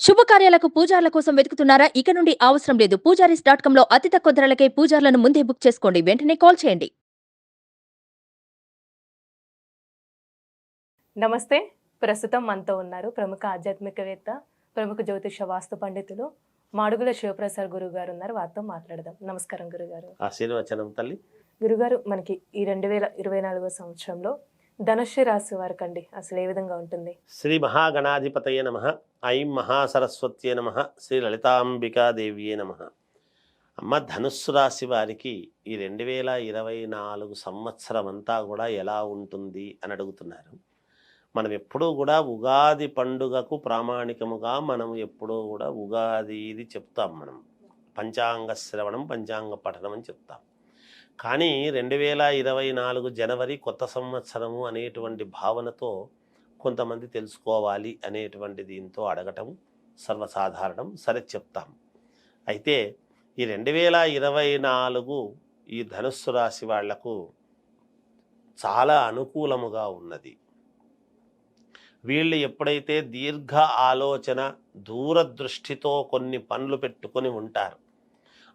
శుభకార్యాలకు పూజార్ల కోసం వెతుకుతున్నారా? ఇక నుండి అవసరం లేదు. పూజారీస్.com లో అతి తక్కువ ధరలకే పూజార్లను ముందే బుక్ చేసుకోండి. వెంటనే కాల్ చేయండి. నమస్తే. ప్రస్తుతం మనతో ఉన్నారు ప్రముఖ ఆధ్యాత్మికవేత్త, ప్రముఖ జ్యోతిష వాస్తు పండితులు మాడుగుల శివప్రసాద్ గురువు గారు ఉన్నారు. వారితో మాట్లాడదాం. నమస్కారం గురుగారు. ఆశీర్వచనం తల్లి. గురుగారు, మనకి ఈ 2024 సంవత్సరంలో ధనుస్సు రాశి వారికండి అసలు ఏ విధంగా ఉంటుంది? శ్రీ మహాగణాధిపతయ నమః. ఐం మహాసరస్వత్యే నమః. శ్రీ లలితాంబికాదేవియే నమః. అమ్మ, ధనుస్సు రాశి వారికి ఈ 2024 సంవత్సరం అంతా కూడా ఎలా ఉంటుంది అని అడుగుతున్నారు. మనం ఎప్పుడూ కూడా ఉగాది పండుగకు ప్రామాణికముగా మనం ఎప్పుడూ కూడా ఉగాది ఇది చెప్తాం. మనం పంచాంగ శ్రవణం, పంచాంగ పఠనం అని చెప్తాం. కానీ 2024 జనవరి కొత్త సంవత్సరము అనేటువంటి భావనతో కొంతమంది తెలుసుకోవాలి అనేటువంటి దీంతో అడగటం సర్వసాధారణం. సరే, చెప్తాం. అయితే ఈ 2024 ఈ ధనుస్సు రాశి వాళ్లకు చాలా అనుకూలముగా ఉన్నది. వీళ్ళు ఎప్పుడైతే దీర్ఘ ఆలోచన, దూరదృష్టితో కొన్ని పనులు పెట్టుకొని ఉంటారు,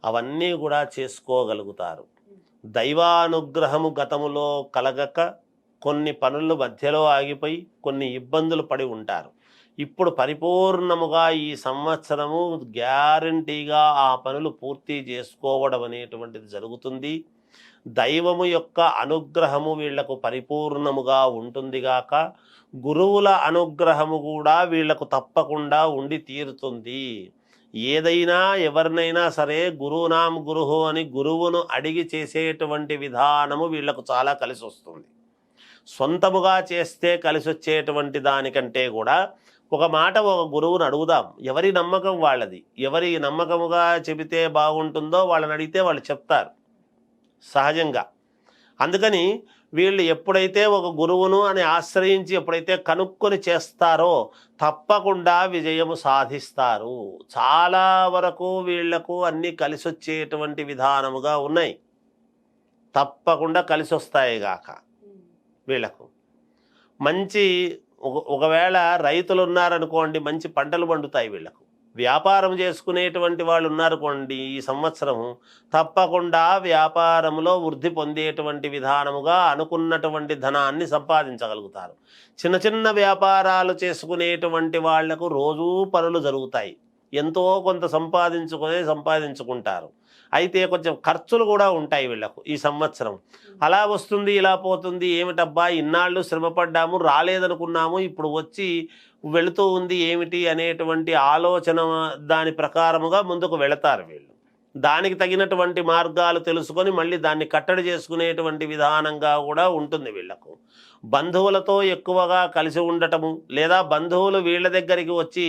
అవన్నీ కూడా చేసుకోగలుగుతారు. దైవానుగ్రహము గతములో కలగక కొన్ని పనులు మధ్యలో ఆగిపోయి కొన్ని ఇబ్బందులు పడి ఉంటారు. ఇప్పుడు పరిపూర్ణముగా ఈ సంవత్సరము గ్యారంటీగా ఆ పనులు పూర్తి చేసుకోవడం అనేటువంటిది జరుగుతుంది. దైవము యొక్క అనుగ్రహము వీళ్లకు పరిపూర్ణముగా ఉంటుందిగాక గురువుల అనుగ్రహము కూడా వీళ్లకు తప్పకుండా ఉండి తీరుతుంది. ఏదైనా ఎవరినైనా సరే గురునాం గురుహు అని గురువును అడిగి చేసేటువంటి విధానము వీళ్లకు చాలా కలిసి వస్తుంది. సొంతముగా చేస్తే కలిసి వచ్చేటువంటి దానికంటే కూడా ఒక మాట ఒక గురువును అడుగుదాం. ఎవరి నమ్మకం వాళ్ళది. ఎవరి నమ్మకముగా చెబితే బాగుంటుందో వాళ్ళని అడిగితే వాళ్ళు చెప్తారు సహజంగా. అందుకని వీళ్ళు ఎప్పుడైతే ఒక గురువును అని ఆశ్రయించి ఎప్పుడైతే కనుక్కొని చేస్తారో తప్పకుండా విజయము సాధిస్తారు. చాలా వరకు వీళ్లకు అన్నీ కలిసి వచ్చేటువంటి విధానముగా ఉన్నాయి. తప్పకుండా కలిసి వస్తాయి గాక వీళ్లకు. మంచి ఒకవేళ రైతులు ఉన్నారనుకోండి, మంచి పంటలు పండుతాయి. వీళ్లకు వ్యాపారం చేసుకునేటువంటి వాళ్ళు ఉన్నారనుకోండి, ఈ సంవత్సరం తప్పకుండా వ్యాపారంలో వృద్ధి పొందేటువంటి విధానముగా అనుకున్నటువంటి ధనాన్ని సంపాదించగలుగుతారు. చిన్న చిన్న వ్యాపారాలు చేసుకునేటువంటి వాళ్లకు రోజూ పనులు జరుగుతాయి. ఎంతో కొంత సంపాదించుకుంటారు. అయితే కొంచెం ఖర్చులు కూడా ఉంటాయి వీళ్లకు ఈ సంవత్సరం. అలా వస్తుంది, ఇలా పోతుంది, ఏమిటబ్బా ఇన్నాళ్ళు శ్రమపడ్డాము, రాలేదనుకున్నాము, ఇప్పుడు వచ్చి వెళుతూ ఉంది ఏమిటి అనేటువంటి ఆలోచన దాని ప్రకారముగా ముందుకు వెళతారు వీళ్ళు. దానికి తగినటువంటి మార్గాలు తెలుసుకొని మళ్ళీ దాన్ని కట్టడి చేసుకునేటువంటి విధానంగా కూడా ఉంటుంది వీళ్లకు. బంధువులతో ఎక్కువగా కలిసి ఉండటము, లేదా బంధువులు వీళ్ళ దగ్గరికి వచ్చి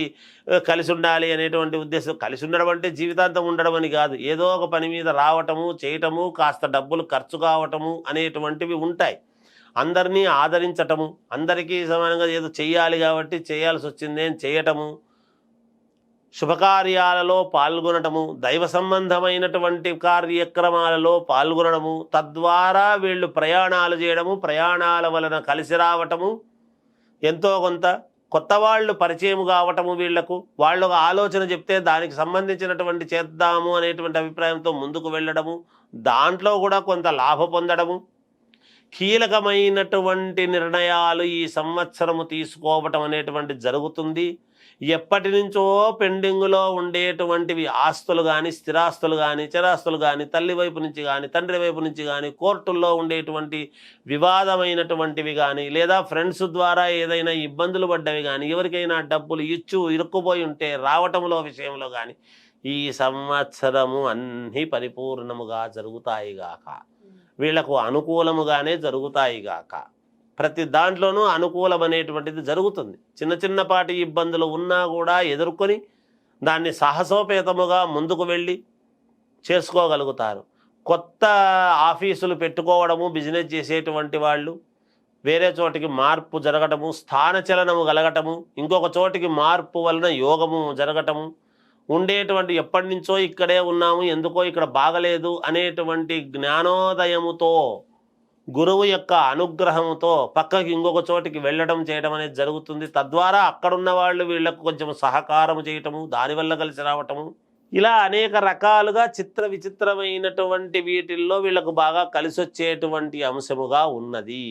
కలిసి ఉండాలి అనేటువంటి ఉద్దేశం. కలిసి ఉండడం అంటే జీవితాంతం ఉండడం అని కాదు. ఏదో ఒక పని మీద రావటము, చేయటము, కాస్త డబ్బులు ఖర్చు కావటము అనేటువంటివి ఉంటాయి. అందరినీ ఆదరించటము, అందరికీ సమానంగా ఏదో చెయ్యాలి కాబట్టి చేయాల్సి వచ్చింది అని చేయటము, శుభకార్యాలలో పాల్గొనటము, దైవ సంబంధమైనటువంటి కార్యక్రమాలలో పాల్గొనడము, తద్వారా వీళ్ళు ప్రయాణాలు చేయడము, ప్రయాణాల వలన కలిసి రావటము, ఎంతో కొంత కొత్త వాళ్ళు పరిచయం కావటము, వీళ్లకు వాళ్ళు ఒక ఆలోచన చెప్తే దానికి సంబంధించినటువంటి చేద్దాము అనేటువంటి అభిప్రాయంతో ముందుకు వెళ్ళడము, దాంట్లో కూడా కొంత లాభ పొందడము, కీలకమైనటువంటి నిర్ణయాలు ఈ సంవత్సరము తీసుకోవటం అనేటువంటి జరుగుతుంది. ఎప్పటి నుంచో పెండింగులో ఉండేటువంటివి ఆస్తులు కానీ, స్థిరాస్తులు కానీ, చిరాస్తులు కానీ, తల్లి వైపు నుంచి కానీ, తండ్రి వైపు నుంచి కానీ, కోర్టుల్లో ఉండేటువంటి వివాదమైనటువంటివి కానీ, లేదా ఫ్రెండ్స్ ద్వారా ఏదైనా ఇబ్బందులు పడ్డవి కానీ, ఎవరికైనా డబ్బులు ఇరుక్కుపోయి ఉంటే రావటంలో విషయంలో కానీ ఈ సంవత్సరము అన్నీ పరిపూర్ణముగా జరుగుతాయిగాక. వీళ్లకు అనుకూలముగానే జరుగుతాయిగాక. ప్రతి దాంట్లోనూ అనుకూలం అనేటువంటిది జరుగుతుంది. చిన్న చిన్నపాటి ఇబ్బందులు ఉన్నా కూడా ఎదుర్కొని దాన్ని సాహసోపేతముగా ముందుకు వెళ్ళి చేసుకోగలుగుతారు. కొత్త ఆఫీసులు పెట్టుకోవడము, బిజినెస్ చేసేటువంటి వాళ్ళు వేరే చోటికి మార్పు జరగటము, స్థానచలనము కలగటము, ఇంకొక చోటికి మార్పు వలన యోగము జరగటము, ఉండేటువంటి ఎప్పటి నుంచో ఇక్కడే ఉన్నాము, ఎందుకో ఇక్కడ బాగలేదు అనేటువంటి జ్ఞానోదయముతో గురువు యొక్క అనుగ్రహంతో పక్కకి ఇంకొక చోటికి వెళ్ళడం చేయడం అనేది జరుగుతుంది. తద్వారా అక్కడున్న వాళ్ళు వీళ్ళకు కొంచెం సహకారం చేయటము, దానివల్ల కలిసి రావటము, ఇలా అనేక రకాలుగా చిత్ర విచిత్రమైనటువంటి వీటిల్లో వీళ్ళకు బాగా కలిసి వచ్చేటువంటి అంశముగా ఉన్నది.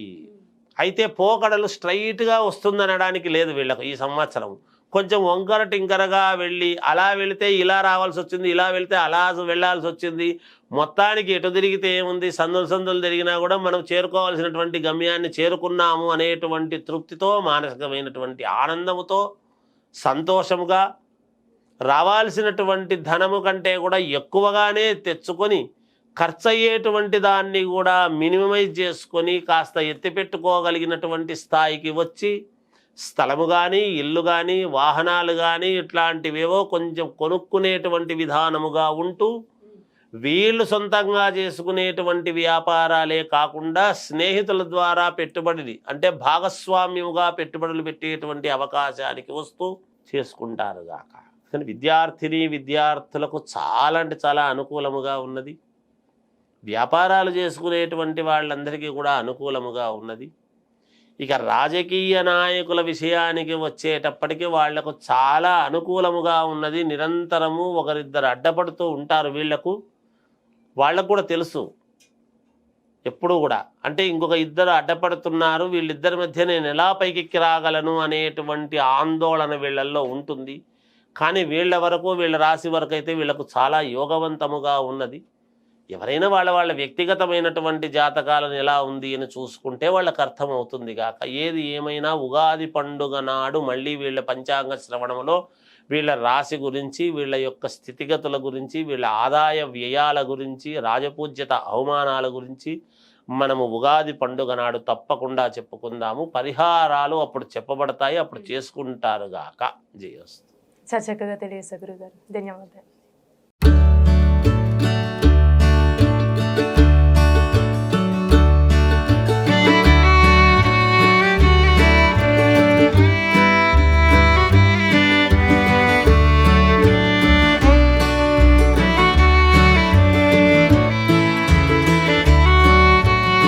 అయితే పోకడలు స్ట్రైట్గా వస్తుందనడానికి లేదు వీళ్ళకు. ఈ సంవత్సరం కొంచెం వంకర టింకరగా వెళ్ళి అలా వెళితే ఇలా రావాల్సి వచ్చింది, ఇలా వెళితే అలా వెళ్ళాల్సి వచ్చింది. మొత్తానికి ఎటు తిరిగితే ఏముంది, సందులు తిరిగినా కూడా మనం చేరుకోవాల్సినటువంటి గమ్యాన్ని చేరుకున్నాము అనేటువంటి తృప్తితో, మానసికమైనటువంటి ఆనందముతో, సంతోషముగా, రావాల్సినటువంటి ధనము కంటే కూడా ఎక్కువగానే తెచ్చుకొని ఖర్చు అయ్యేటువంటి దాన్ని కూడా మినిమమైజ్ చేసుకొని కాస్త ఎత్తిపెట్టుకోగలిగినటువంటి స్థాయికి వచ్చి స్థలము కానీ, ఇల్లు కానీ, వాహనాలు కానీ ఇట్లాంటివేవో కొంచెం కొనుక్కునేటువంటి విధానముగా ఉంటూ వీళ్ళు సొంతంగా చేసుకునేటువంటి వ్యాపారాలే కాకుండా స్నేహితుల ద్వారా పెట్టుబడి అంటే భాగస్వామ్యముగా పెట్టుబడులు పెట్టేటువంటి అవకాశానికి వస్తూ చేసుకుంటారు గాక. కానీ విద్యార్థులకు చాలా అంటే చాలా అనుకూలముగా ఉన్నది. వ్యాపారాలు చేసుకునేటువంటి వాళ్ళందరికీ కూడా అనుకూలముగా ఉన్నది. ఇక రాజకీయ నాయకుల విషయానికి వచ్చేటప్పటికి వాళ్లకు చాలా అనుకూలముగా ఉన్నది. నిరంతరము ఒకరిద్దరు అడ్డపడుతూ ఉంటారు. వాళ్ళకు కూడా తెలుసు ఎప్పుడు కూడా, అంటే ఇంకొక ఇద్దరు అడ్డపడుతున్నారు, వీళ్ళిద్దరి మధ్య నేను ఎలా పైకెక్కి రాగలను అనేటువంటి ఆందోళన వీళ్ళల్లో ఉంటుంది. కానీ వీళ్ళ వరకు, వీళ్ళ రాశి వరకు అయితే వీళ్ళకు చాలా యోగవంతముగా ఉన్నది. ఎవరైనా వాళ్ళ వ్యక్తిగతమైనటువంటి జాతకాలను ఎలా ఉంది అని చూసుకుంటే వాళ్ళకి అర్థమవుతుంది కాక. ఏది ఏమైనా ఉగాది పండుగ నాడు మళ్ళీ వీళ్ళ పంచాంగ శ్రవణంలో వీళ్ళ రాశి గురించి, వీళ్ళ యొక్క స్థితిగతుల గురించి, వీళ్ళ ఆదాయ వ్యయాల గురించి, రాజపూజ్యత అవమానాల గురించి మనము ఉగాది పండుగ నాడు తప్పకుండా చెప్పుకుందాము. పరిహారాలు అప్పుడు చెప్పబడతాయి, అప్పుడు చేసుకుంటారు గాక. జయస్తు. చాలా చక్కగా తెలియజేశారు గురుగారు. ధన్యవాదాలు.